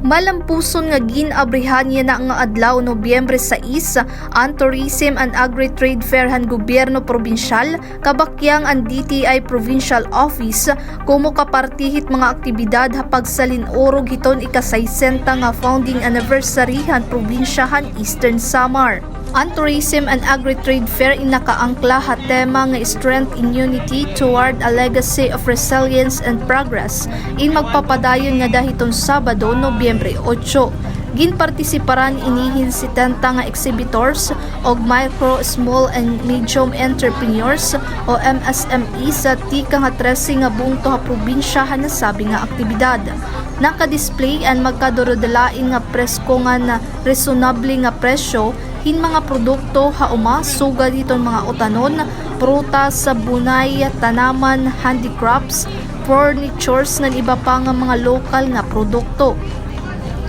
Malampuson nga ginabrihan niya na nga adlaw Nobyembre 6 ang Tourism and Agri-Trade Fair han gobyerno probinsyal kabakyang ang DTI Provincial Office kumo kapartihit mga aktibidad hapag sa linorog hiton ika-60 nga founding anniversary han probinsya han Eastern Samar. Ang Tourism and Agri-Trade Fair inakaangkla ha tema nga Strength in Unity toward a Legacy of Resilience and Progress in magpapadayon nga dahiton Sabado, Nobyembre 8. Ginpartisiparan inihin 70 nga exhibitors og micro, small and medium entrepreneurs o MSME sa tika nga 13 nga bungto ha probinsya na sabi nga aktibidad. Naka-display ang magkadorodalain nga presko nga na reasonable nga presyo hin mga produkto hauma sugad ditong mga utanon, prutas, sabunay, tanaman, handicrafts, furnitures ng iba pa nga mga lokal nga produkto.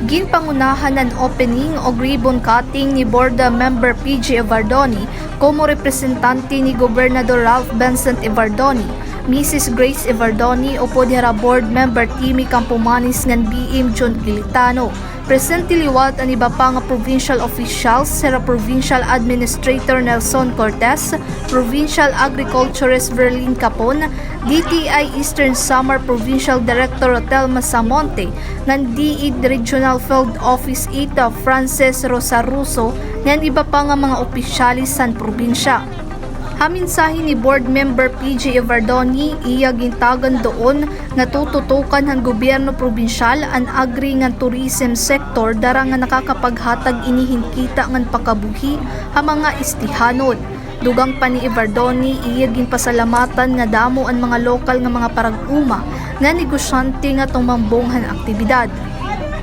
Ginpangunahan ang opening o ribbon cutting ni Board Member PG Evardoni como representante ni Gobernador Ralph Vincent Evardoni, Mrs. Grace Evardoni o podhera Board Member Timmy Campomanes ngan BM John Gilitano. Presente liwat ang iba pa nga provincial officials, Sera Provincial Administrator Nelson Cortez, Provincial Agriculturist Verlin Capon, DTI Eastern Samar Provincial Director Otelma Samonte, ng DEED Regional Field Office 8 Frances Rosaruso, ng iba pa nga mga opisyalis sa probinsya. Haminsahin ni Board Member PG Evardoni iya gintagan doon nga tututukan ng gobyerno probinsyal ang agri nga tourism sector dara nga nakakapaghatag inihin kita ngan pakabuhi ha mga istihanon. Dugang pa ni Evardoni iya ginpasalamatan nga damo ang mga lokal nga mga parag-uma nga negosyante nga tumambonghan aktibidad.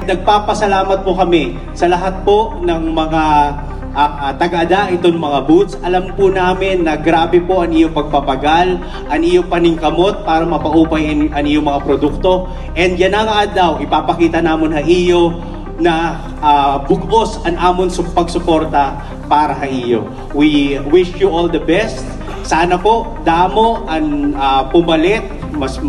Nagpapasalamat po kami sa lahat po ng mga taga-ada itong mga booths. Alam po namin na grabe po ang iyong pagpapagal, ang iyong paningkamot para mapaupay ang iyong mga produkto. And yan nga daw, ipapakita namin ha iyo na bugos ang amon pagsuporta para ha iyo. We wish you all the best. Sana po damo ang pumalit, mas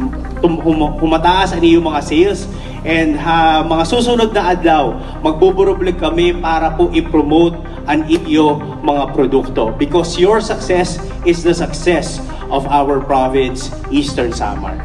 humataas ang iyong mga sales. And mga susunod na adlaw, magbuburublig kami para po i-promote ang iyo mga produkto. Because your success is the success of our province, Eastern Samar.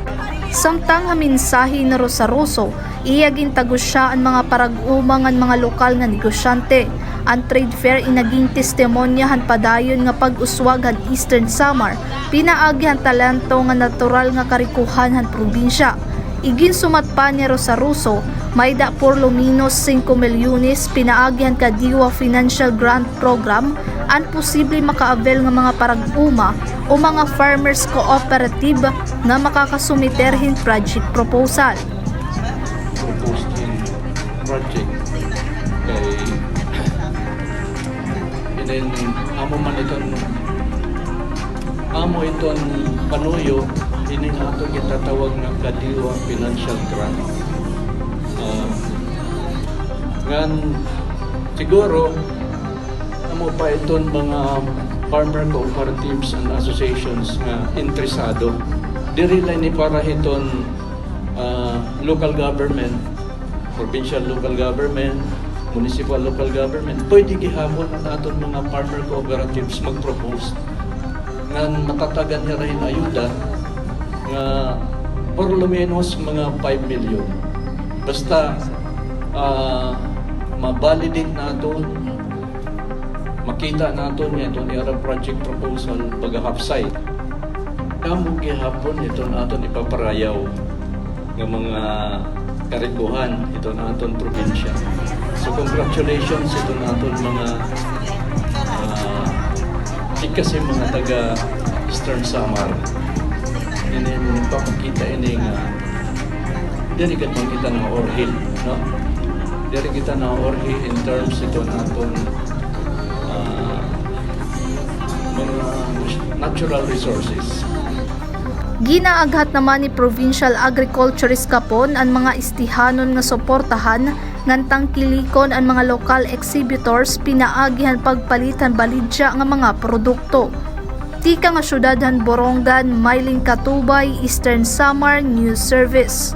Samtang haminsahi na Rosaroso, iya gintagos siya ang mga parag-umang ang mga lokal nga negosyante. Ang trade fair inaging testimonyahan padayon nga pag-uswag han Eastern Samar, pinaagi han talento nga natural nga karikuhan han probinsya. Igin sumat pa ni Rosaruso, may da por lo menos 5 milyones pinaagihan ka Diwa Financial Grant Program ang posible makaavel nga mga parag-uma o mga farmers cooperative nga makakasumiterhin project proposal. Proposed project kay and then amo iton panuyo ini nga ato gitatawag nga Kadiwa Financial Grant. Ngan siguro amo pa iton mga farmer cooperatives and associations nga interesado diri lang ni para hiton local government, provincial local government, municipal local government, pwede gihapon ang aton mga farmer cooperatives mag-propose nga matatagan niya rin ayuda nga por lo menos mga 5 million. Basta ma-validate natin, makita natin nga itong IRA project proposal pag-half-site. Kamu gihapon ito natin ipaparayaw ng mga karikuhan ito natin probinsya. So congratulations ito natin mga kasi mga taga Eastern Samar. Ini papakita ini nga dari kita na orhil, no? Dari kita na orhil in terms ito naton mga natural resources. Ginaaghat naman ni Provincial Agriculturist Capon ang mga istihanon nga suportahan ngan tangkilikon ang mga lokal exhibitors pinaagihan pagpalitan balidya nga mga produkto. Tika nga syudadhan Borongan, Mailing Katubay, Eastern Samar News Service.